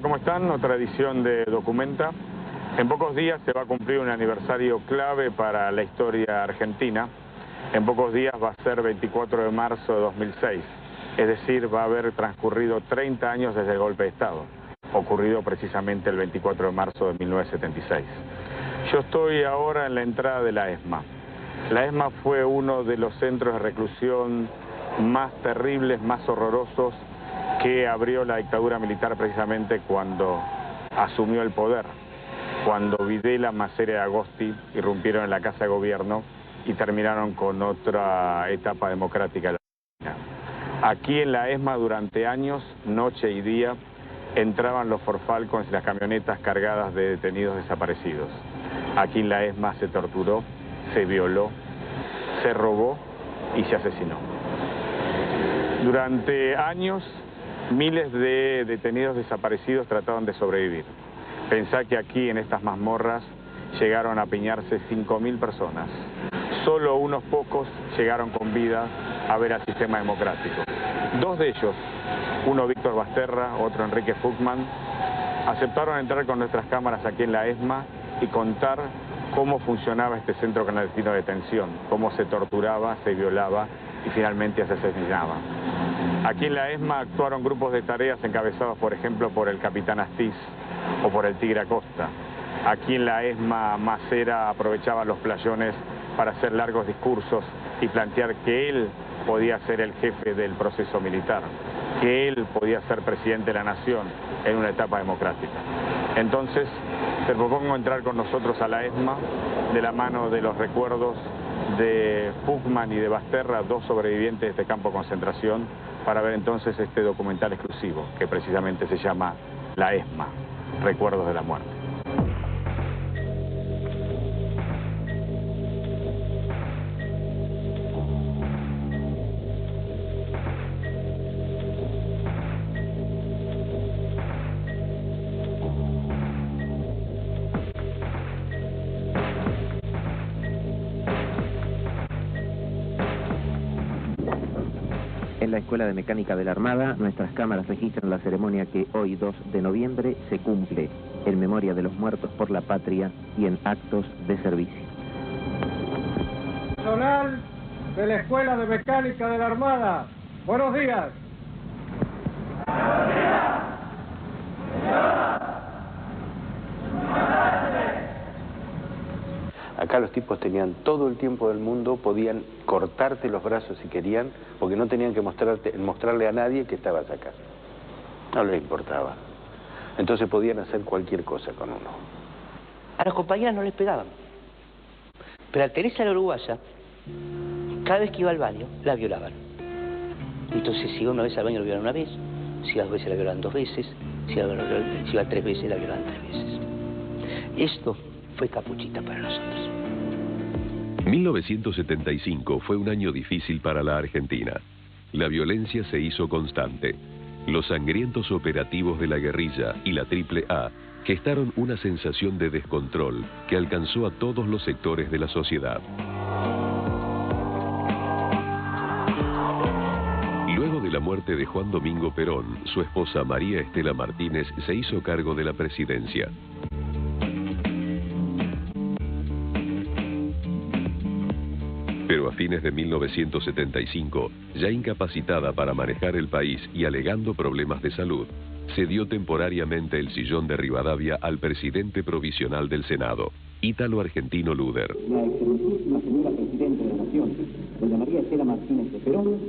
Hola, ¿cómo están? Otra edición de Documenta. En pocos días se va a cumplir un aniversario clave para la historia argentina. En pocos días va a ser 24 de marzo de 2006. Es decir, va a haber transcurrido 30 años desde el golpe de Estado, ocurrido precisamente el 24 de marzo de 1976. Yo estoy ahora en la entrada de la ESMA. La ESMA fue uno de los centros de reclusión más terribles, más horrorosos, que abrió la dictadura militar precisamente cuando asumió el poder, cuando Videla, Masera y Agosti irrumpieron en la Casa de Gobierno y terminaron con otra etapa democrática de la Argentina. Aquí en la ESMA durante años, noche y día, entraban los Ford Falcons y las camionetas cargadas de detenidos desaparecidos. Aquí en la ESMA se torturó, se violó, se robó y se asesinó. Durante años, miles de detenidos desaparecidos trataron de sobrevivir. Pensá que aquí en estas mazmorras llegaron a apiñarse 5.000 personas. Solo unos pocos llegaron con vida a ver al sistema democrático. Dos de ellos, uno Víctor Basterra, otro Enrique Fuchman, aceptaron entrar con nuestras cámaras aquí en la ESMA y contar cómo funcionaba este centro clandestino de detención, cómo se torturaba, se violaba y finalmente se asesinaba. Aquí en la ESMA actuaron grupos de tareas encabezados, por ejemplo, por el capitán Astiz o por el Tigre Acosta. Aquí en la ESMA, Masera aprovechaba los playones para hacer largos discursos y plantear que él podía ser el jefe del proceso militar, que él podía ser presidente de la nación en una etapa democrática. Entonces, te propongo entrar con nosotros a la ESMA de la mano de los recuerdos de Fuchman y de Basterra, dos sobrevivientes de este campo de concentración, para ver entonces este documental exclusivo que precisamente se llama La ESMA, Recuerdos de la Muerte. En la Escuela de Mecánica de la Armada, nuestras cámaras registran la ceremonia que hoy, 2 de noviembre, se cumple en memoria de los muertos por la patria y en actos de servicio. Personal de la Escuela de Mecánica de la Armada, buenos días. Buenos días. Acá los tipos tenían todo el tiempo del mundo, podían cortarte los brazos si querían, porque no tenían que mostrarle a nadie que estabas acá. No les importaba. Entonces podían hacer cualquier cosa con uno. A las compañeras no les pegaban. Pero a Teresa la uruguaya, cada vez que iba al baño, la violaban. Entonces, si iba una vez al baño, la violaban una vez, si iba 2 veces, la violaban 2 veces, si iba 3 veces, la violaban 3 veces. Esto fue capuchita para nosotros. 1975 fue un año difícil para la Argentina. La violencia se hizo constante. Los sangrientos operativos de la guerrilla y la AAA gestaron una sensación de descontrol que alcanzó a todos los sectores de la sociedad. Luego de la muerte de Juan Domingo Perón, su esposa María Estela Martínez se hizo cargo de la presidencia. Pero a fines de 1975, ya incapacitada para manejar el país y alegando problemas de salud, cedió temporariamente el sillón de Rivadavia al presidente provisional del Senado, Ítalo Argentino Luder. La excelentísima señora Presidenta de la Nación, doña María Estela Martínez de Perón,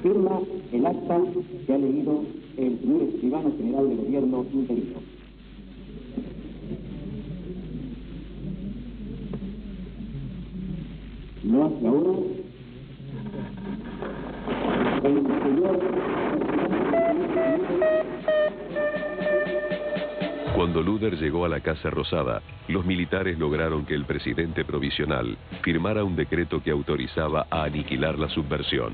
firma el acta que ha leído el señor escribano general de gobierno interino. No hace ahora el señor. Cuando Luder llegó a la Casa Rosada, los militares lograron que el presidente provisional firmara un decreto que autorizaba a aniquilar la subversión.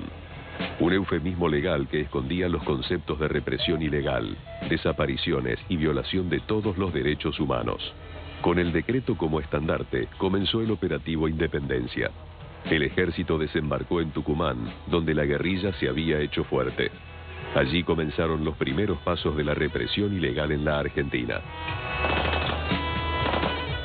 Un eufemismo legal que escondía los conceptos de represión ilegal, desapariciones y violación de todos los derechos humanos. Con el decreto como estandarte, comenzó el operativo Independencia. El ejército desembarcó en Tucumán, donde la guerrilla se había hecho fuerte. Allí comenzaron los primeros pasos de la represión ilegal en la Argentina.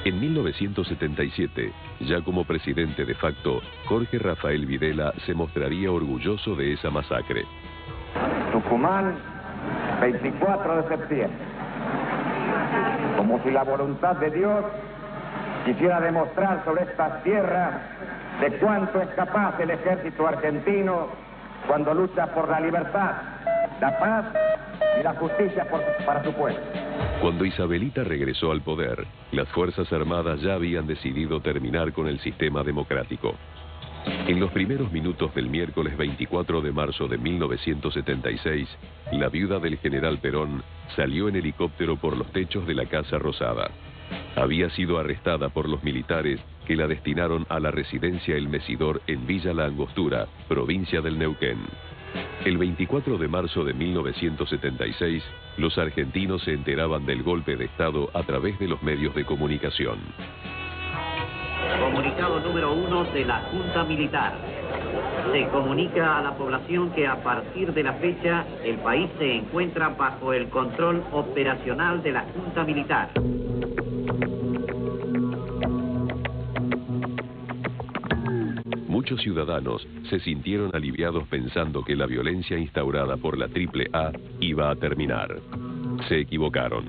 En 1977, ya como presidente de facto, Jorge Rafael Videla se mostraría orgulloso de esa masacre. Tucumán, 24 de septiembre. Como si la voluntad de Dios quisiera demostrar sobre estas tierras de cuánto es capaz el ejército argentino cuando lucha por la libertad, la paz y la justicia para su pueblo. Cuando Isabelita regresó al poder, las Fuerzas Armadas ya habían decidido terminar con el sistema democrático. En los primeros minutos del miércoles 24 de marzo de 1976, la viuda del general Perón salió en helicóptero por los techos de la Casa Rosada. Había sido arrestada por los militares que la destinaron a la residencia El Mesidor en Villa La Angostura, provincia del Neuquén. El 24 de marzo de 1976, los argentinos se enteraban del golpe de Estado a través de los medios de comunicación. Comunicado número 1 de la Junta Militar. Se comunica a la población que a partir de la fecha el país se encuentra bajo el control operacional de la Junta Militar. Muchos ciudadanos se sintieron aliviados pensando que la violencia instaurada por la AAA iba a terminar. Se equivocaron.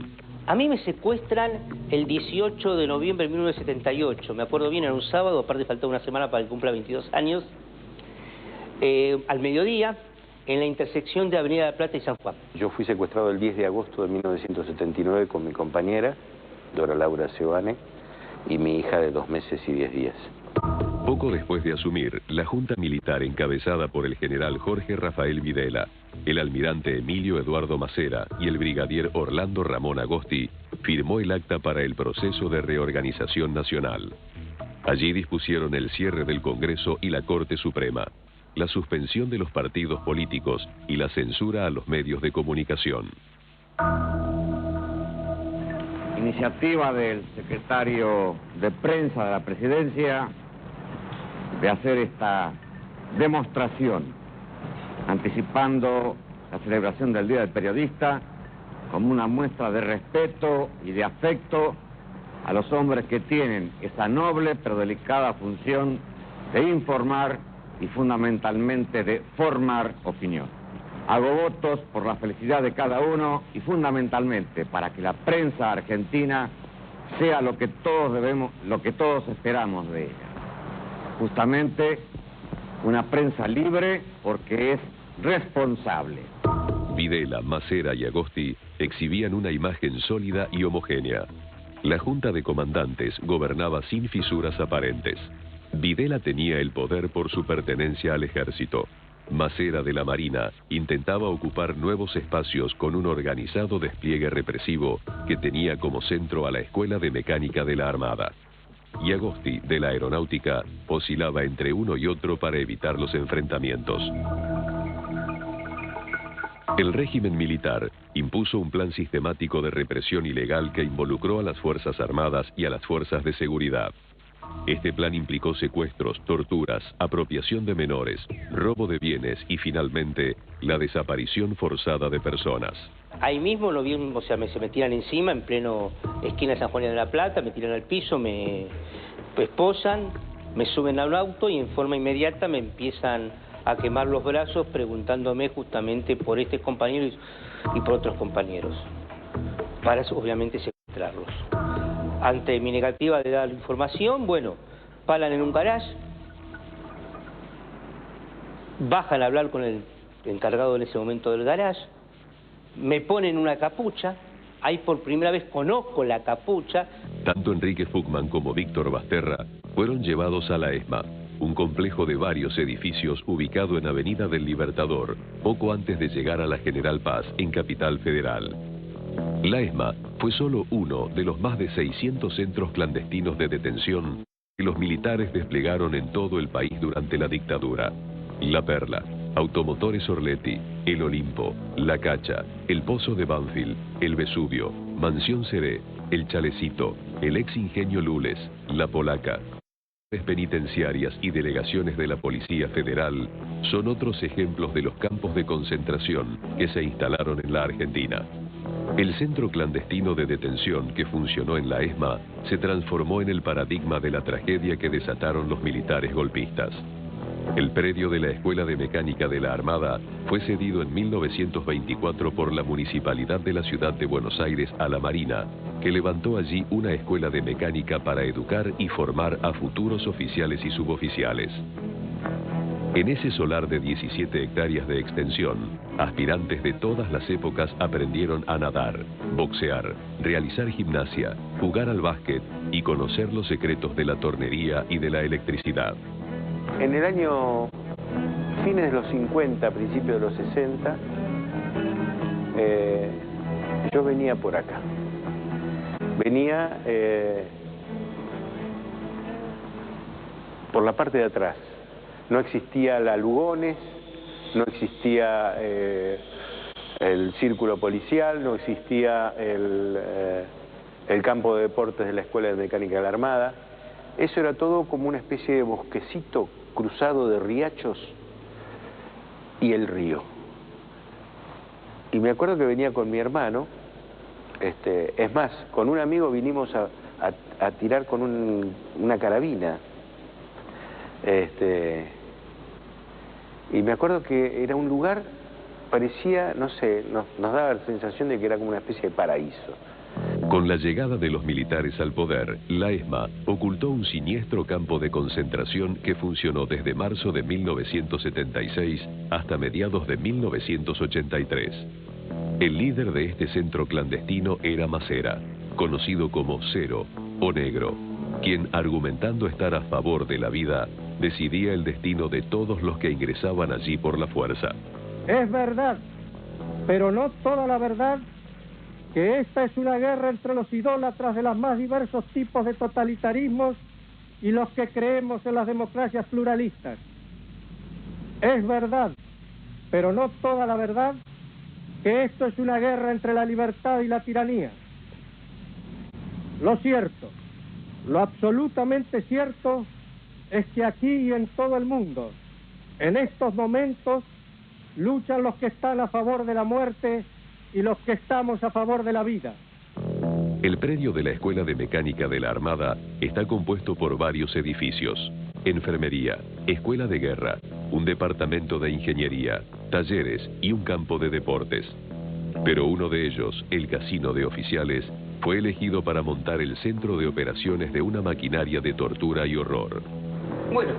A mí me secuestran el 18 de noviembre de 1978. Me acuerdo bien, era un sábado, aparte faltaba una semana para que cumpla 22 años. Al mediodía, en la intersección de Avenida de la Plata y San Juan. Yo fui secuestrado el 10 de agosto de 1979 con mi compañera, Dora Laura Seoane, y mi hija de 2 meses y 10 días. Poco después de asumir, la Junta Militar encabezada por el general Jorge Rafael Videla, el almirante Emilio Eduardo Macera y el brigadier Orlando Ramón Agosti firmó el acta para el proceso de reorganización nacional. Allí dispusieron el cierre del Congreso y la Corte Suprema, la suspensión de los partidos políticos y la censura a los medios de comunicación. Iniciativa del secretario de Prensa de la Presidencia de hacer esta demostración, anticipando la celebración del Día del Periodista como una muestra de respeto y de afecto a los hombres que tienen esa noble pero delicada función de informar y fundamentalmente de formar opinión. Hago votos por la felicidad de cada uno y fundamentalmente para que la prensa argentina sea lo que todos esperamos de ella. Justamente una prensa libre porque es responsable. Videla, Macera y Agosti exhibían una imagen sólida y homogénea. La Junta de Comandantes gobernaba sin fisuras aparentes. Videla tenía el poder por su pertenencia al ejército. Macera de la Marina intentaba ocupar nuevos espacios con un organizado despliegue represivo que tenía como centro a la Escuela de Mecánica de la Armada. Y Agosti, de la Aeronáutica, oscilaba entre uno y otro para evitar los enfrentamientos. El régimen militar impuso un plan sistemático de represión ilegal que involucró a las Fuerzas Armadas y a las Fuerzas de Seguridad. Este plan implicó secuestros, torturas, apropiación de menores, robo de bienes y finalmente la desaparición forzada de personas. Ahí mismo lo vi, se me tiran encima en pleno esquina de San Juan de la Plata, me tiran al piso, me esposan, me suben a un auto y en forma inmediata me empiezan a quemar los brazos preguntándome justamente por este compañero y por otros compañeros, para obviamente secuestrarlos. Ante mi negativa de dar información, bueno, paran en un garage, bajan a hablar con el encargado en ese momento del garage, me ponen una capucha, ahí por primera vez conozco la capucha. Tanto Enrique Fuchman como Víctor Basterra fueron llevados a la ESMA, un complejo de varios edificios ubicado en Avenida del Libertador, poco antes de llegar a la General Paz, en Capital Federal. La ESMA fue solo uno de los más de 600 centros clandestinos de detención que los militares desplegaron en todo el país durante la dictadura. La Perla, Automotores Orletti, El Olimpo, La Cacha, El Pozo de Banfield, El Vesubio, Mansión Seré, El Chalecito, el ex Ingenio Lules, La Polaca. penitenciarias y delegaciones de la Policía Federal son otros ejemplos de los campos de concentración que se instalaron en la Argentina. El centro clandestino de detención que funcionó en la ESMA se transformó en el paradigma de la tragedia que desataron los militares golpistas. El predio de la Escuela de Mecánica de la Armada fue cedido en 1924 por la Municipalidad de la Ciudad de Buenos Aires a la Marina, que levantó allí una escuela de mecánica para educar y formar a futuros oficiales y suboficiales. En ese solar de 17 hectáreas de extensión, aspirantes de todas las épocas aprendieron a nadar, boxear, realizar gimnasia, jugar al básquet y conocer los secretos de la tornería y de la electricidad. En el año fines de los 50, principios de los 60, yo venía por acá. Venía por la parte de atrás. No existía la Lugones, no existía el círculo policial, no existía el campo de deportes de la Escuela de Mecánica de la Armada. Eso era todo como una especie de bosquecito cruzado de riachos y el río. Y me acuerdo que venía con mi hermano, es más, con un amigo vinimos a tirar con una carabina. Y me acuerdo que era un lugar, parecía, no sé, nos daba la sensación de que era como una especie de paraíso. Con la llegada de los militares al poder, la ESMA ocultó un siniestro campo de concentración que funcionó desde marzo de 1976 hasta mediados de 1983. El líder de este centro clandestino era Macera, conocido como Cero o Negro, quien, argumentando estar a favor de la vida, decidía el destino de todos los que ingresaban allí por la fuerza. Es verdad, pero no toda la verdad, que esta es una guerra entre los idólatras de los más diversos tipos de totalitarismos y los que creemos en las democracias pluralistas. Es verdad, pero no toda la verdad, que esto es una guerra entre la libertad y la tiranía. Lo cierto, lo absolutamente cierto, es que aquí y en todo el mundo, en estos momentos, luchan los que están a favor de la muerte y los que estamos a favor de la vida. El predio de la Escuela de Mecánica de la Armada está compuesto por varios edificios: enfermería, escuela de guerra, un departamento de ingeniería, talleres y un campo de deportes. Pero uno de ellos, el Casino de Oficiales, fue elegido para montar el centro de operaciones de una maquinaria de tortura y horror. Bueno,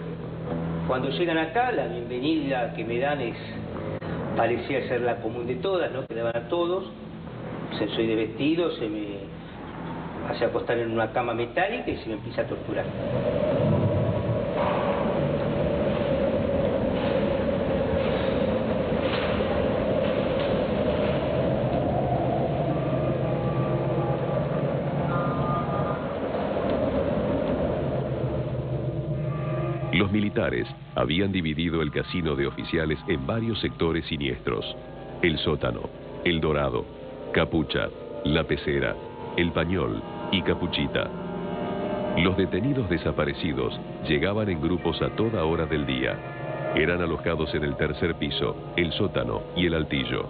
cuando llegan acá, la bienvenida que me dan parecía ser la común de todas, ¿no? Que daban a todos, se soy de vestido, se me hace acostar en una cama metálica y se me empieza a torturar. Los militares habían dividido el Casino de Oficiales en varios sectores siniestros: el sótano, el dorado, Capucha, la pecera, el pañol y Capuchita. Los detenidos desaparecidos llegaban en grupos a toda hora del día. Eran alojados en el tercer piso, el sótano y el altillo.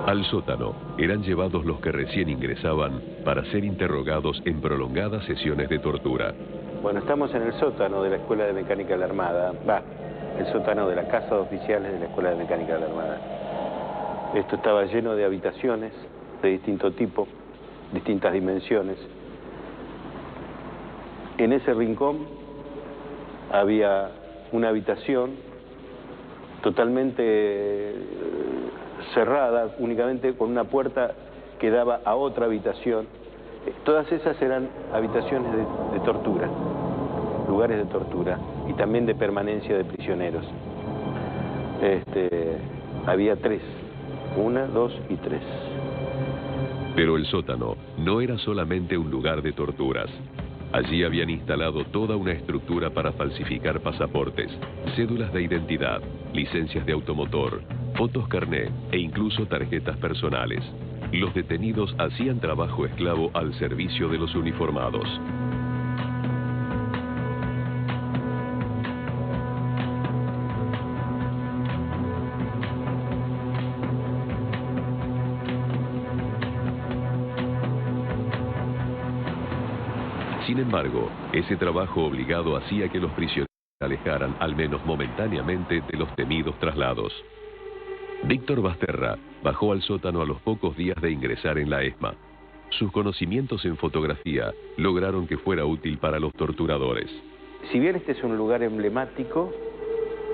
Al sótano eran llevados los que recién ingresaban para ser interrogados en prolongadas sesiones de tortura. Bueno, estamos en el sótano de la Escuela de Mecánica de la Armada, el sótano de la Casa de Oficiales de la Escuela de Mecánica de la Armada. Esto estaba lleno de habitaciones de distinto tipo, distintas dimensiones. En ese rincón había una habitación totalmente cerrada, únicamente con una puerta que daba a otra habitación. Todas esas eran habitaciones de tortura, lugares de tortura y también de permanencia de prisioneros. Había 3, 1, 2 y 3. Pero el sótano no era solamente un lugar de torturas. Allí habían instalado toda una estructura para falsificar pasaportes, cédulas de identidad, licencias de automotor, fotos carné e incluso tarjetas personales. Los detenidos hacían trabajo esclavo al servicio de los uniformados. Sin embargo, ese trabajo obligado hacía que los prisioneros se alejaran, al menos momentáneamente, de los temidos traslados. Víctor Basterra bajó al sótano a los pocos días de ingresar en la ESMA. Sus conocimientos en fotografía lograron que fuera útil para los torturadores. Si bien este es un lugar emblemático,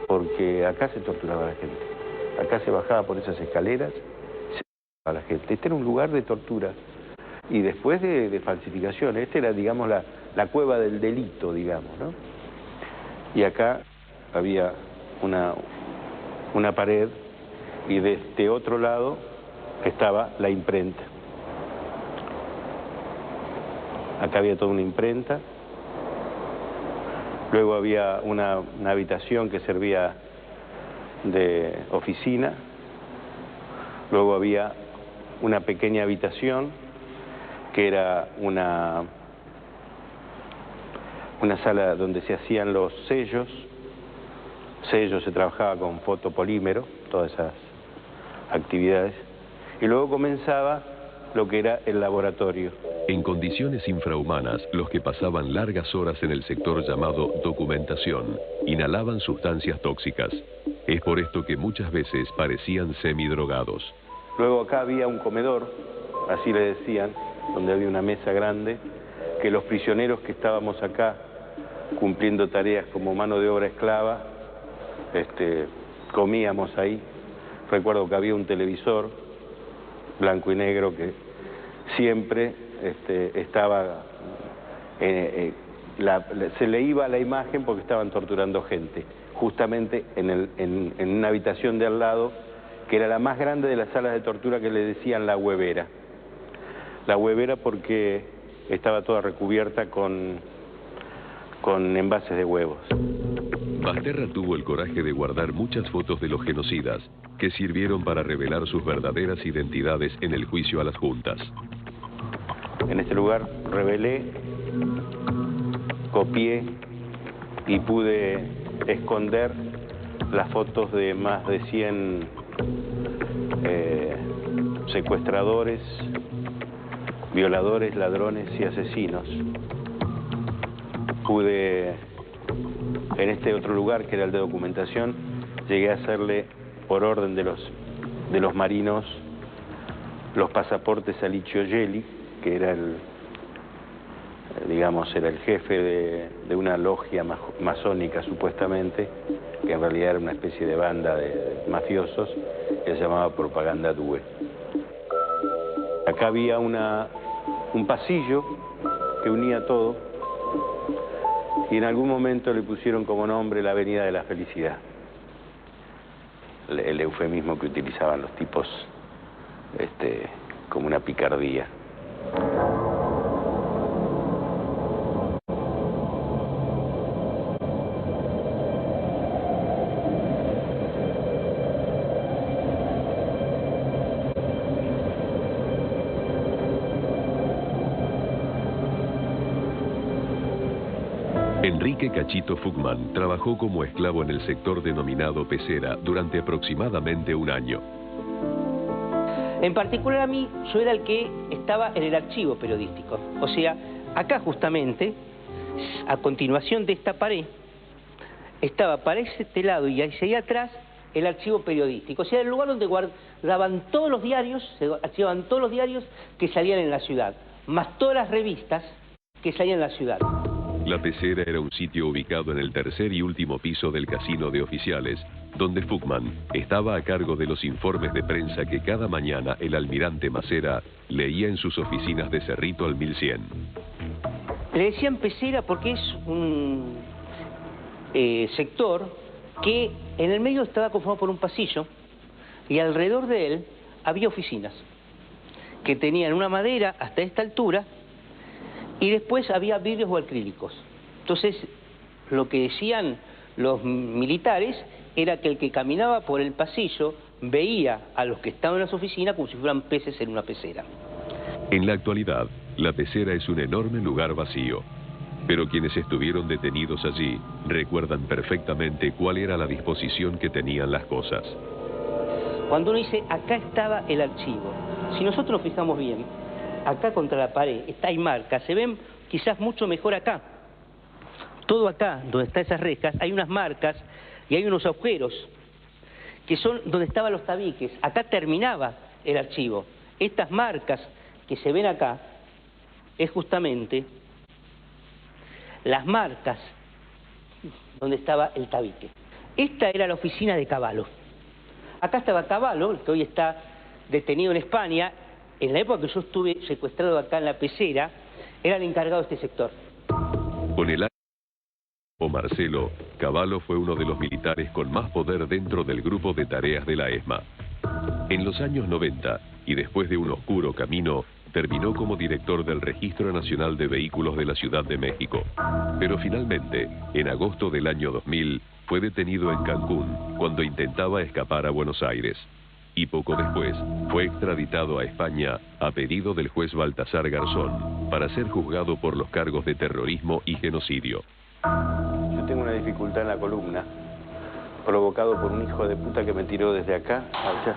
porque acá se torturaba a la gente. Acá se bajaba por esas escaleras, se torturaba a la gente. Este era un lugar de tortura. Y después de falsificación. Este era, digamos, la cueva del delito, digamos, ¿no? Y acá había una pared, y de este otro lado estaba la imprenta. Acá había toda una imprenta. Luego había una habitación que servía de oficina. Luego había una pequeña habitación que era una sala donde se hacían los sellos. Se trabajaba con fotopolímero, todas esas actividades. Y luego comenzaba lo que era el laboratorio. En condiciones infrahumanas, los que pasaban largas horas en el sector llamado documentación inhalaban sustancias tóxicas. Es por esto que muchas veces parecían semidrogados. Luego acá había un comedor, así le decían, donde había una mesa grande, que los prisioneros que estábamos acá cumpliendo tareas como mano de obra esclava, comíamos ahí. Recuerdo que había un televisor blanco y negro que siempre estaba, se le iba la imagen porque estaban torturando gente, justamente en una habitación de al lado, que era la más grande de las salas de tortura, que le decían la huevera. La huevera porque estaba toda recubierta con envases de huevos. Basterra tuvo el coraje de guardar muchas fotos de los genocidas, que sirvieron para revelar sus verdaderas identidades en el juicio a las juntas. En este lugar revelé, copié y pude esconder las fotos de más de 100 secuestradores, violadores, ladrones y asesinos. Pude, en este otro lugar que era el de documentación, llegué a hacerle, por orden de los marinos, los pasaportes a Licio Gelli, que era era el jefe de una logia masónica supuestamente, que en realidad era una especie de banda de mafiosos, que se llamaba Propaganda Due. Acá había un pasillo que unía todo, y en algún momento le pusieron como nombre la Avenida de la Felicidad, el eufemismo que utilizaban los tipos como una picardía. Enrique Cachito Fugman trabajó como esclavo en el sector denominado Pecera durante aproximadamente un año. En particular a mí, yo era el que estaba en el archivo periodístico. O sea, acá justamente, a continuación de esta pared, estaba para este lado y hacia allá atrás el archivo periodístico. O sea, el lugar donde guardaban todos los diarios, se archivaban todos los diarios que salían en la ciudad, más todas las revistas que salían en la ciudad. La Pecera era un sitio ubicado en el tercer y último piso del casino de oficiales, donde Fugman estaba a cargo de los informes de prensa que cada mañana el almirante Macera leía en sus oficinas de Cerrito al 1100. Le decían Pecera porque es un sector que en el medio estaba conformado por un pasillo y alrededor de él había oficinas que tenían una madera hasta esta altura. Y después había vidrios o acrílicos. Entonces, lo que decían los militares era que el que caminaba por el pasillo veía a los que estaban en las oficinas como si fueran peces en una pecera. En la actualidad, la Pecera es un enorme lugar vacío. Pero quienes estuvieron detenidos allí recuerdan perfectamente cuál era la disposición que tenían las cosas. Cuando uno dice, acá estaba el archivo, si nosotros nos fijamos bien, acá contra la pared hay marcas, se ven quizás mucho mejor acá. Todo acá, donde están esas rejas, hay unas marcas y hay unos agujeros, que son donde estaban los tabiques. Acá terminaba el archivo. Estas marcas que se ven acá, es justamente las marcas donde estaba el tabique. Esta era la oficina de Cavallo. Acá estaba Cavallo, el que hoy está detenido en España. En la época que yo estuve secuestrado acá en la pecera, era el encargado de este sector. Con el o Marcelo, Cavallo fue uno de los militares con más poder dentro del grupo de tareas de la ESMA. En los años 90, y después de un oscuro camino, terminó como director del Registro Nacional de Vehículos de la Ciudad de México. Pero finalmente, en agosto del año 2000, fue detenido en Cancún cuando intentaba escapar a Buenos Aires. Y poco después, fue extraditado a España a pedido del juez Baltasar Garzón para ser juzgado por los cargos de terrorismo y genocidio. Yo tengo una dificultad en la columna, provocado por un hijo de puta que me tiró desde acá allá.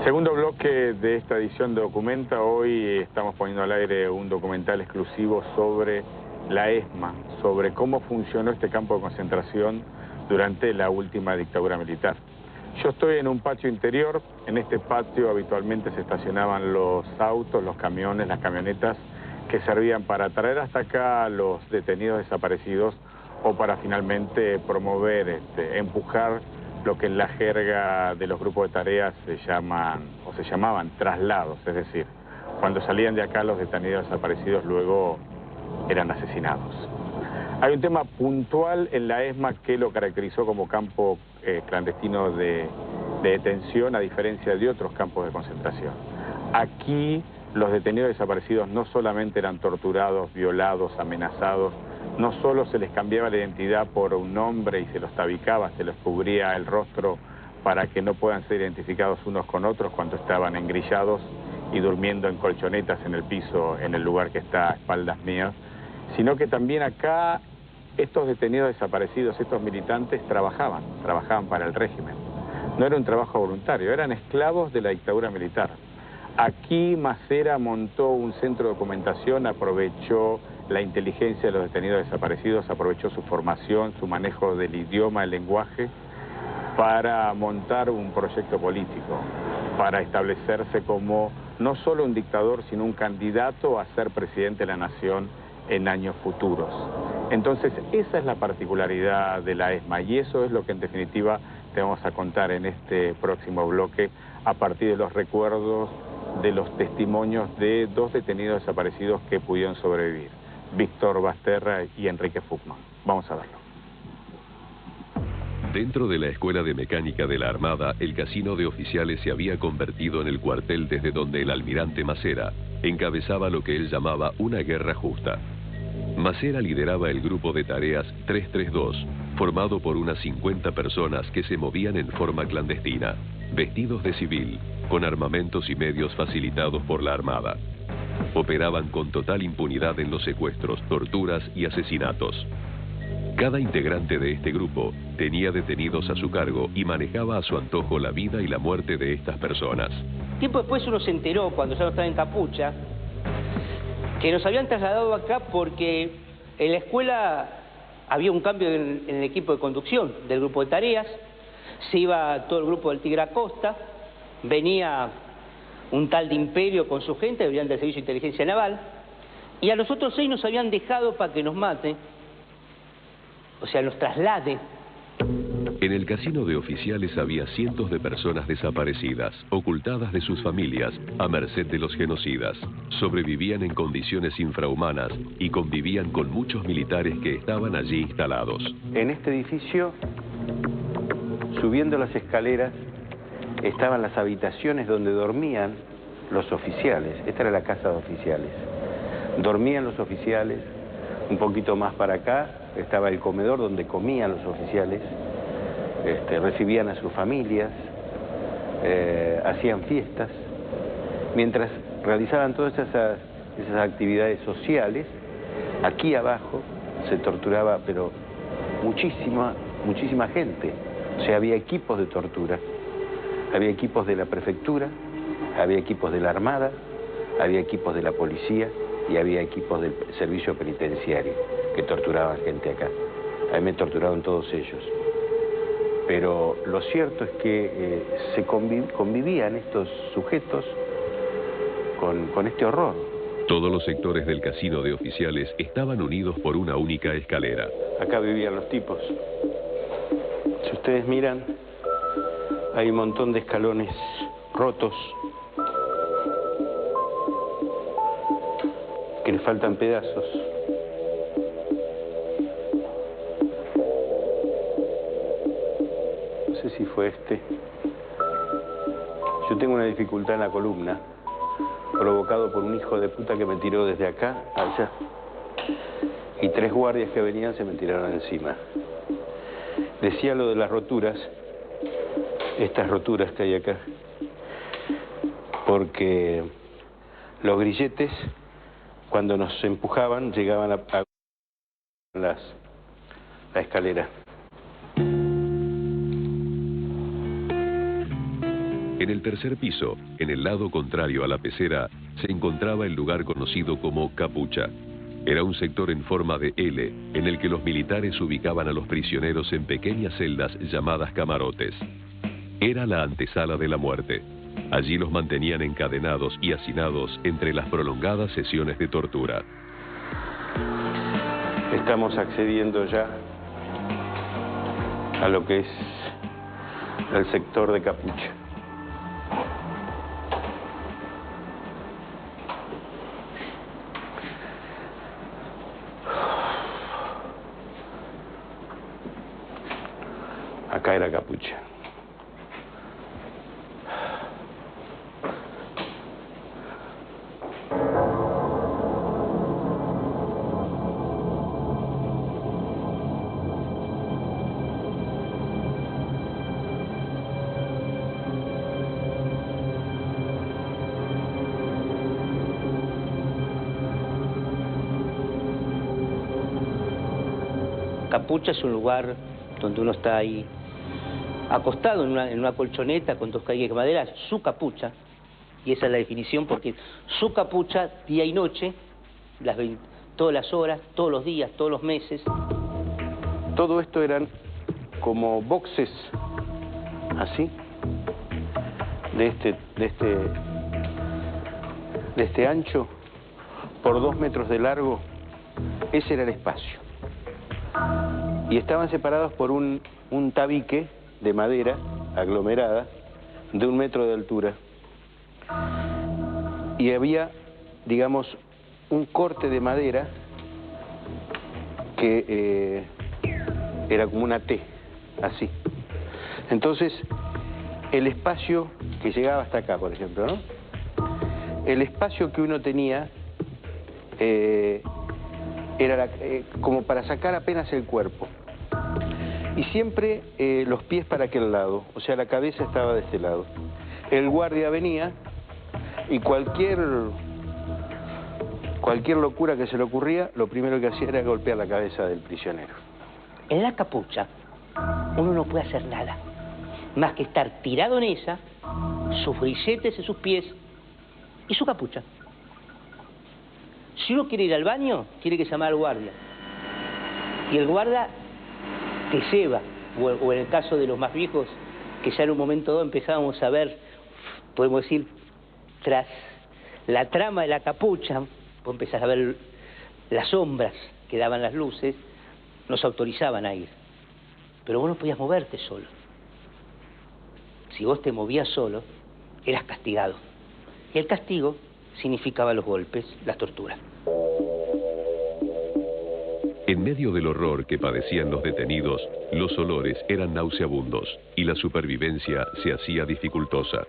Segundo bloque de esta edición de Documenta. Hoy estamos poniendo al aire un documental exclusivo sobre la ESMA, sobre cómo funcionó este campo de concentración durante la última dictadura militar. Yo estoy en un patio interior. En este patio habitualmente se estacionaban los autos, los camiones, las camionetas que servían para traer hasta acá a los detenidos desaparecidos o para finalmente promover, empujar lo que en la jerga de los grupos de tareas se llamaban traslados, es decir, cuando salían de acá los detenidos desaparecidos luego eran asesinados. Hay un tema puntual en la ESMA que lo caracterizó como campo clandestino de detención, a diferencia de otros campos de concentración. Aquí los detenidos desaparecidos no solamente eran torturados, violados, amenazados, no solo se les cambiaba la identidad por un nombre y se los tabicaba, se les cubría el rostro para que no puedan ser identificados unos con otros cuando estaban engrillados y durmiendo en colchonetas en el piso, en el lugar que está a espaldas mías, sino que también acá estos detenidos desaparecidos, estos militantes trabajaban para el régimen. No era un trabajo voluntario, eran esclavos de la dictadura militar. Aquí Macera montó un centro de documentación, aprovechó la inteligencia de los detenidos desaparecidos, aprovechó su formación, su manejo del idioma, el lenguaje, para montar un proyecto político, para establecerse como no solo un dictador, sino un candidato a ser presidente de la nación en años futuros. Entonces, esa es la particularidad de la ESMA y eso es lo que en definitiva te vamos a contar en este próximo bloque a partir de los recuerdos de los testimonios de dos detenidos desaparecidos que pudieron sobrevivir, Víctor Basterra y Enrique Fuchman. Vamos a verlo. Dentro de la Escuela de Mecánica de la Armada, el casino de oficiales se había convertido en el cuartel desde donde el almirante Macera encabezaba lo que él llamaba una guerra justa. Macera lideraba el grupo de tareas 332, formado por unas 50 personas que se movían en forma clandestina, vestidos de civil, con armamentos y medios facilitados por la Armada. Operaban con total impunidad en los secuestros, torturas y asesinatos. Cada integrante de este grupo tenía detenidos a su cargo y manejaba a su antojo la vida y la muerte de estas personas. Tiempo después uno se enteró, cuando ya no estaba en capucha, que nos habían trasladado acá porque en la escuela había un cambio en el equipo de conducción del grupo de tareas, se iba todo el grupo del Tigre Acosta, venía un tal de Imperio con su gente, venían del Servicio de Inteligencia Naval, y a los otros 6 nos habían dejado para que nos maten, o sea, nos trasladen. En el casino de oficiales había cientos de personas desaparecidas, ocultadas de sus familias, a merced de los genocidas. Sobrevivían en condiciones infrahumanas y convivían con muchos militares que estaban allí instalados. En este edificio, subiendo las escaleras, estaban las habitaciones donde dormían los oficiales. Esta era la casa de oficiales. Dormían los oficiales. Un poquito más para acá estaba el comedor donde comían los oficiales. Recibían a sus familias, hacían fiestas. Mientras realizaban todas esas actividades sociales, aquí abajo se torturaba, pero muchísima gente. O sea, había equipos de tortura. Había equipos de la prefectura, había equipos de la Armada, había equipos de la policía y había equipos del servicio penitenciario que torturaban gente acá. A mí me torturaron todos ellos. Pero lo cierto es que convivían estos sujetos con este horror. Todos los sectores del casino de oficiales estaban unidos por una única escalera. Acá vivían los tipos. Si ustedes miran, hay un montón de escalones rotos que le faltan pedazos. No sé si fue este. Yo tengo una dificultad en la columna, provocado por un hijo de puta que me tiró desde acá allá. Y 3 guardias que venían se me tiraron encima. Decía lo de las roturas, estas roturas que hay acá, porque los grilletes, cuando nos empujaban, llegaban a la escalera. En el tercer piso, en el lado contrario a la pecera, se encontraba el lugar conocido como Capucha. Era un sector en forma de L, en el que los militares ubicaban a los prisioneros en pequeñas celdas llamadas camarotes. Era la antesala de la muerte. Allí los mantenían encadenados y hacinados entre las prolongadas sesiones de tortura. Estamos accediendo ya a lo que es el sector de Capucha. Acá era Capucha. Capucha es un lugar donde uno está ahí acostado en una colchoneta con 2 caigues de madera, su capucha, y esa es la definición, porque su capucha, día y noche, todas las horas, todos los días, todos los meses. Todo esto eran como boxes, así, de este ancho, por 2 metros de largo. Ese era el espacio. Y estaban separados por un tabique de madera aglomerada de 1 metro de altura. Y había, digamos, un corte de madera que era como una T, así. Entonces, el espacio que llegaba hasta acá, por ejemplo, ¿no? El espacio que uno tenía era como para sacar apenas el cuerpo. Y siempre los pies para aquel lado, o sea, la cabeza estaba de este lado. El guardia venía y cualquier locura que se le ocurría, lo primero que hacía era golpear la cabeza del prisionero. En la capucha uno no puede hacer nada más que estar tirado en ella, sus grilletes en sus pies y su capucha. Si uno quiere ir al baño, tiene que llamar al guardia. Y el guardia te lleva, o en el caso de los más viejos, que ya en un momento dado empezábamos a ver, podemos decir, tras la trama de la capucha, vos empezás a ver las sombras que daban las luces, nos autorizaban a ir. Pero vos no podías moverte solo. Si vos te movías solo, eras castigado. Y el castigo significaba los golpes, las torturas. En medio del horror que padecían los detenidos, los olores eran nauseabundos y la supervivencia se hacía dificultosa.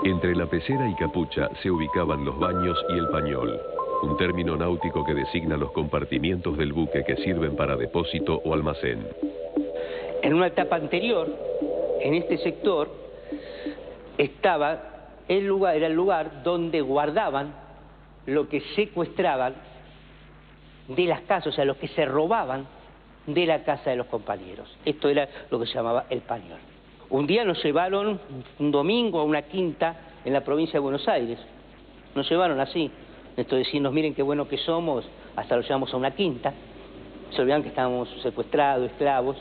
Entre la pecera y capucha se ubicaban los baños y el pañol, un término náutico que designa los compartimientos del buque que sirven para depósito o almacén. En una etapa anterior, en este sector, estaba era el lugar donde guardaban lo que secuestraban de las casas, o sea, lo que se robaban de la casa de los compañeros. Esto era lo que se llamaba el pañol. Un día nos llevaron, un domingo, a una quinta en la provincia de Buenos Aires. Nos llevaron así. Esto de decirnos, miren qué bueno que somos, hasta lo llevamos a una quinta. Se olvidaban que estábamos secuestrados, esclavos.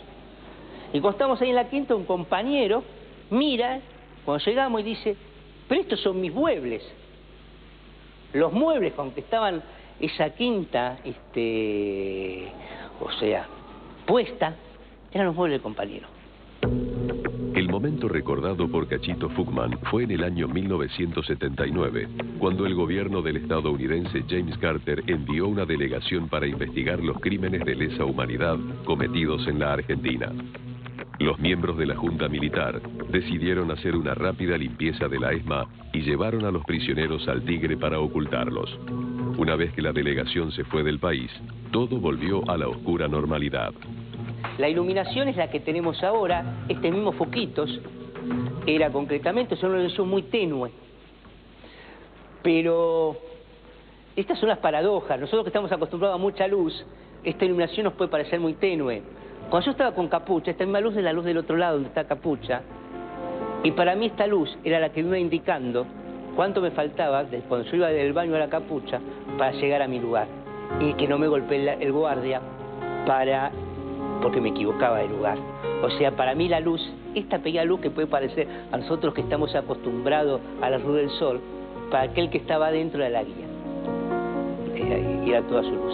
Y cuando estamos ahí en la quinta, un compañero mira, cuando llegamos, y dice, pero estos son mis muebles. Los muebles con que estaban esa quinta, o sea, puesta, eran los muebles del compañero. El momento recordado por Cachito Fuchman fue en el año 1979, cuando el gobierno del estadounidense James Carter envió una delegación para investigar los crímenes de lesa humanidad cometidos en la Argentina. Los miembros de la Junta Militar decidieron hacer una rápida limpieza de la ESMA y llevaron a los prisioneros al Tigre para ocultarlos. Una vez que la delegación se fue del país, todo volvió a la oscura normalidad. La iluminación es la que tenemos ahora, mismos foquitos, era concretamente, son una iluminación muy tenue. Pero estas son las paradojas. Nosotros que estamos acostumbrados a mucha luz, esta iluminación nos puede parecer muy tenue. Cuando yo estaba con capucha, esta misma luz es la luz del otro lado donde está capucha, y para mí esta luz era la que me iba indicando cuánto me faltaba, cuando yo iba del baño a la capucha, para llegar a mi lugar. Y que no me golpee el guardia porque me equivocaba de lugar. O sea, para mí la luz, esta pequeña luz que puede parecer a nosotros que estamos acostumbrados a la luz del sol, para aquel que estaba dentro de la guía. Y era toda su luz.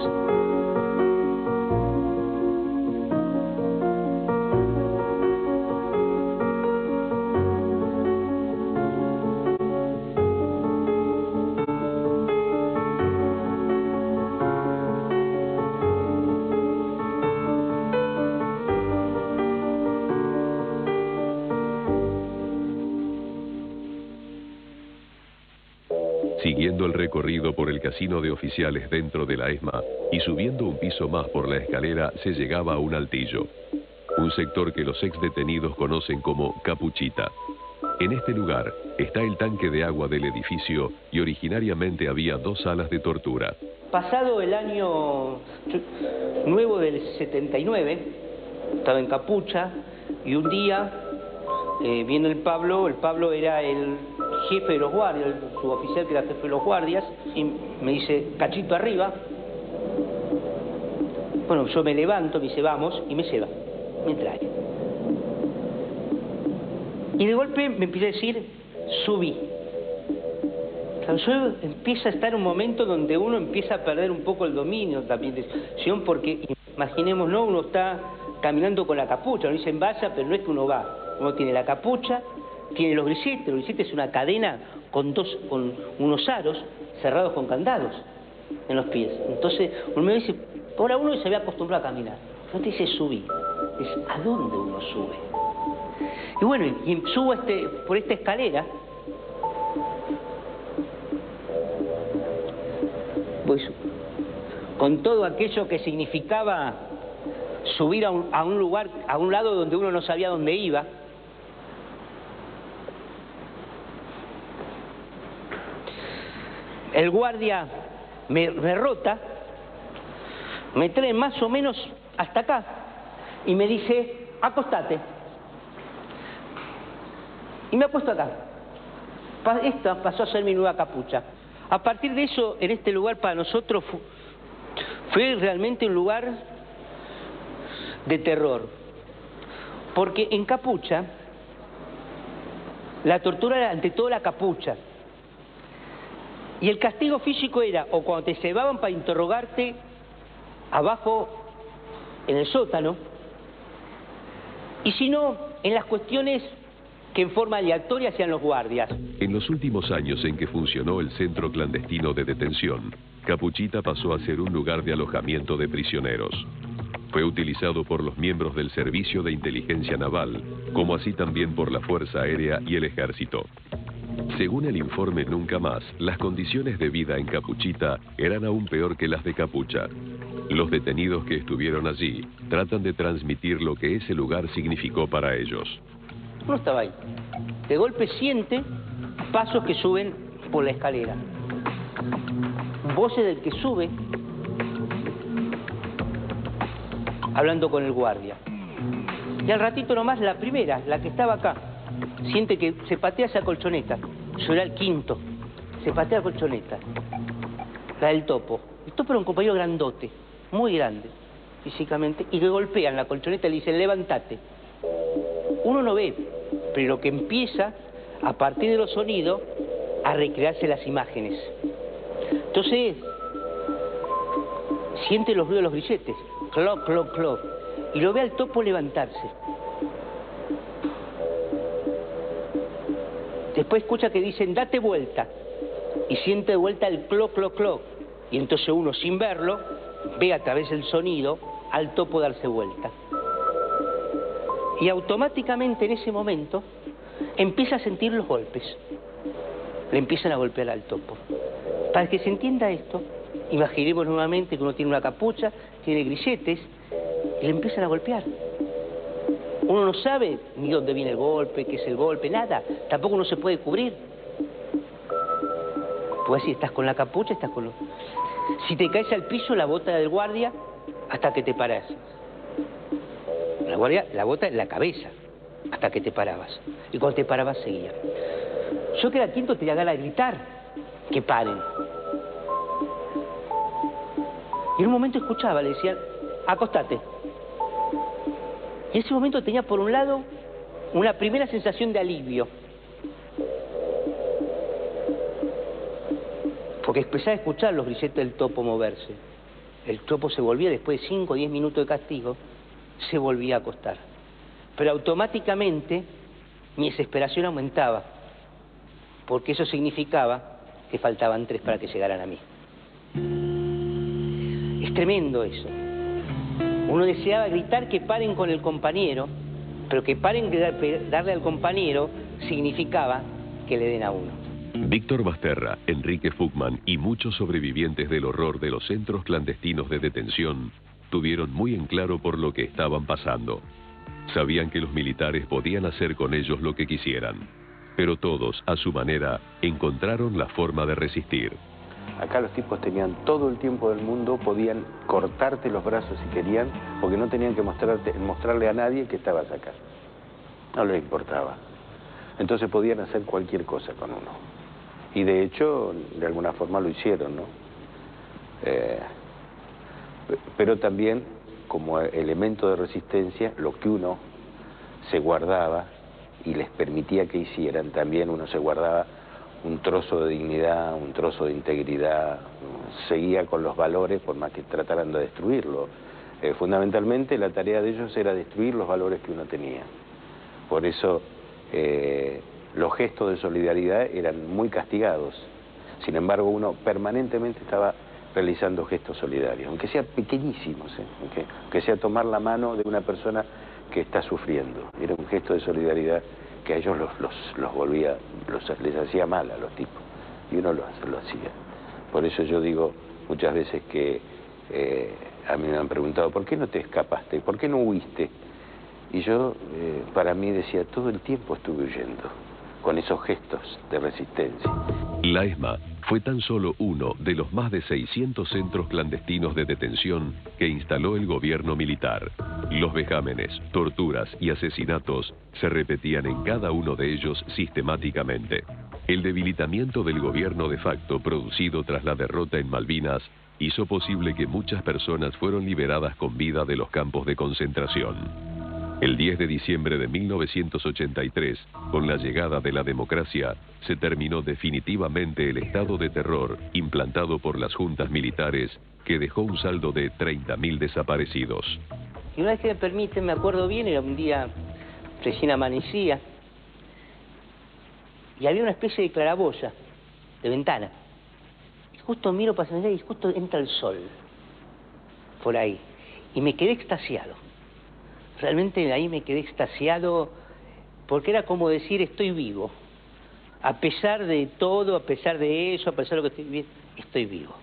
Siguiendo el recorrido por el casino de oficiales dentro de la ESMA y subiendo un piso más por la escalera, se llegaba a un altillo, un sector que los ex detenidos conocen como Capuchita. En este lugar está el tanque de agua del edificio y originariamente había 2 salas de tortura. Pasado el año nuevo del 79, estaba en Capucha y un día viene el Pablo era el jefe de los guardias, el suboficial que era jefe de los guardias, y me dice, Cachito arriba. Bueno, yo me levanto, me dice, vamos, y me lleva, me trae. Y de golpe me empieza a decir, subí. Claro, yo empieza a estar en un momento donde uno empieza a perder un poco el dominio también de situación, porque imaginemos, ¿no? Uno está caminando con la capucha, uno dicen vaya, pero no es que uno va. Uno tiene la capucha, tiene los grilletes es una cadena con unos aros cerrados con candados en los pies. Entonces, uno me dice, ahora uno se había acostumbrado a caminar. No te dice subí, es a dónde uno sube. Y bueno, y subo por esta escalera, pues con todo aquello que significaba subir a un lugar, a un lado donde uno no sabía dónde iba. El guardia me rota, me trae más o menos hasta acá y me dice, acostate. Y me acuesto acá. Esta pasó a ser mi nueva capucha. A partir de eso, en este lugar para nosotros fue realmente un lugar de terror. Porque en capucha, la tortura era ante todo la capucha. Y el castigo físico era, o cuando te llevaban para interrogarte, abajo en el sótano, y si no, en las cuestiones que en forma aleatoria hacían los guardias. En los últimos años en que funcionó el centro clandestino de detención, Capuchita pasó a ser un lugar de alojamiento de prisioneros. Fue utilizado por los miembros del Servicio de Inteligencia Naval, como así también por la Fuerza Aérea y el Ejército. Según el informe Nunca Más, las condiciones de vida en Capuchita eran aún peor que las de Capucha. Los detenidos que estuvieron allí tratan de transmitir lo que ese lugar significó para ellos. Uno estaba ahí. De golpe siente pasos que suben por la escalera. Voces del que sube hablando con el guardia. Y al ratito nomás la primera, la que estaba acá, siente que se patea esa colchoneta. Yo era el quinto. Se patea la colchoneta. La del Topo. El Topo era un compañero grandote, muy grande físicamente, y que golpean la colchoneta y le dicen, levántate. Uno no ve, pero lo que empieza, a partir de los sonidos, a recrearse las imágenes. Entonces, siente los ruidos de los grilletes, cloc, cloc, cloc, y lo ve al Topo levantarse. Después escucha que dicen, date vuelta, y siente de vuelta el cloc, cloc, cloc, y entonces uno, sin verlo, ve a través del sonido al Topo darse vuelta. Y automáticamente en ese momento empieza a sentir los golpes. Le empiezan a golpear al Topo. Para que se entienda esto, imaginemos nuevamente que uno tiene una capucha, tiene grilletes, y le empiezan a golpear. Uno no sabe ni dónde viene el golpe, qué es el golpe, nada. Tampoco uno se puede cubrir. Pues si estás con la capucha, estás con... Si te caes al piso, la bota del guardia hasta que te paras. La guardia, la bota en la cabeza, hasta que te parabas. Y cuando te parabas, seguía. Yo que era quinto tenía ganas de gritar, que paren. Y en un momento escuchaba, le decían, acostate. Y en ese momento tenía por un lado una primera sensación de alivio. Porque empezaba a escuchar los grilletes del Topo moverse. El Topo se volvía, después de 5 o 10 minutos de castigo, se volvía a acostar. Pero automáticamente mi desesperación aumentaba, porque eso significaba que faltaban 3 para que llegaran a mí. Es tremendo eso. Uno deseaba gritar que paren con el compañero, pero que paren de darle al compañero significaba que le den a uno. Víctor Basterra, Enrique Fugman y muchos sobrevivientes del horror de los centros clandestinos de detención tuvieron muy en claro por lo que estaban pasando. Sabían que los militares podían hacer con ellos lo que quisieran, pero todos, a su manera, encontraron la forma de resistir. Acá los tipos tenían todo el tiempo del mundo, podían cortarte los brazos si querían, porque no tenían que mostrarle a nadie que estabas acá. No les importaba. Entonces podían hacer cualquier cosa con uno. Y de hecho, de alguna forma lo hicieron, ¿no? Pero también, como elemento de resistencia, lo que uno se guardaba y les permitía que hicieran, también uno se guardaba un trozo de dignidad, un trozo de integridad, seguía con los valores por más que trataran de destruirlo. Fundamentalmente la tarea de ellos era destruir los valores que uno tenía. Por eso los gestos de solidaridad eran muy castigados. Sin embargo, uno permanentemente estaba realizando gestos solidarios, aunque sean pequeñísimos, aunque sea tomar la mano de una persona que está sufriendo. Era un gesto de solidaridad que a ellos los volvía, les hacía mal a los tipos, y uno lo hacía. Por eso yo digo muchas veces que a mí me han preguntado, ¿por qué no te escapaste? ¿Por qué no huiste? Y yo, para mí, decía, todo el tiempo estuve huyendo, con esos gestos de resistencia. La ESMA fue tan solo uno de los más de 600 centros clandestinos de detención que instaló el gobierno militar. Los vejámenes, torturas y asesinatos se repetían en cada uno de ellos sistemáticamente. El debilitamiento del gobierno de facto producido tras la derrota en Malvinas hizo posible que muchas personas fueran liberadas con vida de los campos de concentración. El 10 de diciembre de 1983, con la llegada de la democracia, se terminó definitivamente el estado de terror implantado por las juntas militares, que dejó un saldo de 30.000 desaparecidos. Y una vez que me permiten, me acuerdo bien, era un día recién amanecía, y había una especie de claraboya, de ventana. Y justo miro para allá y justo entra el sol, por ahí. Y me quedé extasiado. Realmente ahí me quedé extasiado, porque era como decir, estoy vivo. A pesar de todo, a pesar de eso, a pesar de lo que estoy viviendo, estoy vivo.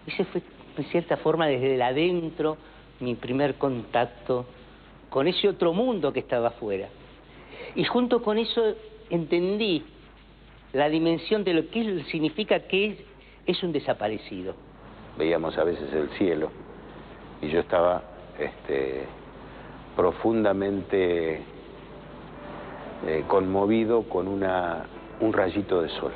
Ese fue, de cierta forma, desde el adentro, mi primer contacto con ese otro mundo que estaba afuera. Y junto con eso entendí la dimensión de lo que significa que es un desaparecido. Veíamos a veces el cielo y yo estaba profundamente conmovido con un rayito de sol.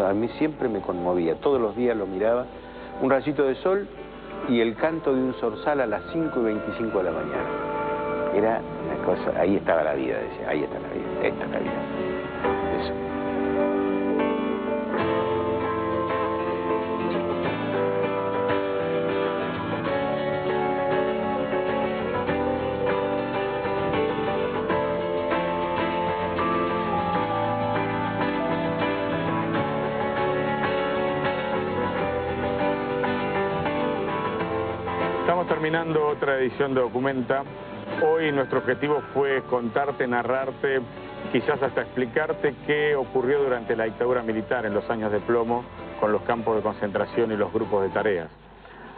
A mí siempre me conmovía, todos los días lo miraba, un rayito de sol y el canto de un zorzal a las 5:25 de la mañana. Era una cosa, ahí estaba la vida, decía, ahí está la vida, esta es la vida. Eso. Estamos terminando otra edición de Documenta. Hoy nuestro objetivo fue contarte, narrarte, quizás hasta explicarte qué ocurrió durante la dictadura militar en los años de plomo con los campos de concentración y los grupos de tareas.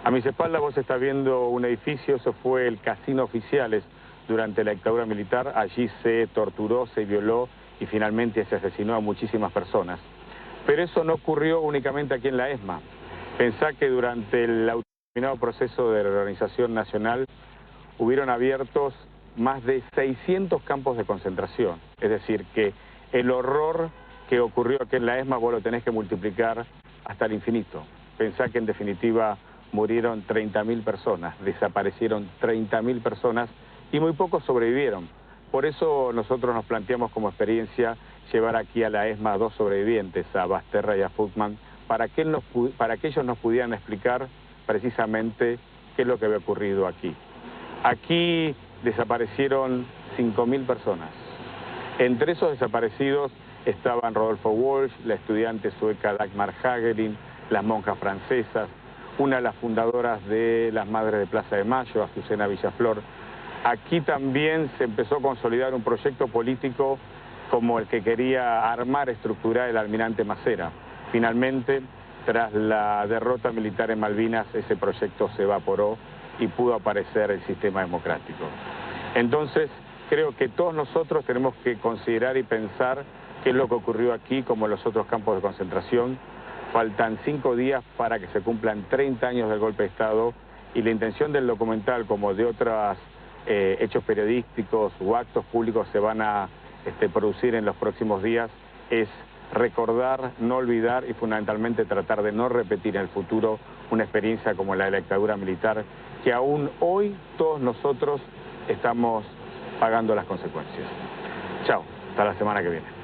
A mis espaldas vos estás viendo un edificio, eso fue el Casino Oficiales durante la dictadura militar. Allí se torturó, se violó y finalmente se asesinó a muchísimas personas. Pero eso no ocurrió únicamente aquí en la ESMA. Pensá que durante el autodeterminado proceso de reorganización nacional hubieron abiertos más de 600 campos de concentración. Es decir, que el horror que ocurrió aquí en la ESMA vos lo tenés que multiplicar hasta el infinito. Pensá que en definitiva murieron 30.000 personas, desaparecieron 30.000 personas y muy pocos sobrevivieron. Por eso nosotros nos planteamos como experiencia llevar aquí a la ESMA a 2 sobrevivientes, a Basterra y a Futman, para que ellos nos pudieran explicar precisamente qué es lo que había ocurrido aquí. Aquí desaparecieron 5.000 personas. Entre esos desaparecidos estaban Rodolfo Walsh, la estudiante sueca Dagmar Hagelin, las monjas francesas, una de las fundadoras de las Madres de Plaza de Mayo, Azucena Villaflor. Aquí también se empezó a consolidar un proyecto político como el que quería armar, estructurar el almirante Macera. Finalmente, tras la derrota militar en Malvinas, ese proyecto se evaporó y pudo aparecer el sistema democrático. Entonces, creo que todos nosotros tenemos que considerar y pensar qué es lo que ocurrió aquí, como en los otros campos de concentración. Faltan 5 días para que se cumplan 30 años del golpe de Estado y la intención del documental, como de otros hechos periodísticos o actos públicos se van a producir en los próximos días, es recordar, no olvidar y fundamentalmente tratar de no repetir en el futuro una experiencia como la de la dictadura militar, que aún hoy todos nosotros estamos pagando las consecuencias. Chao, hasta la semana que viene.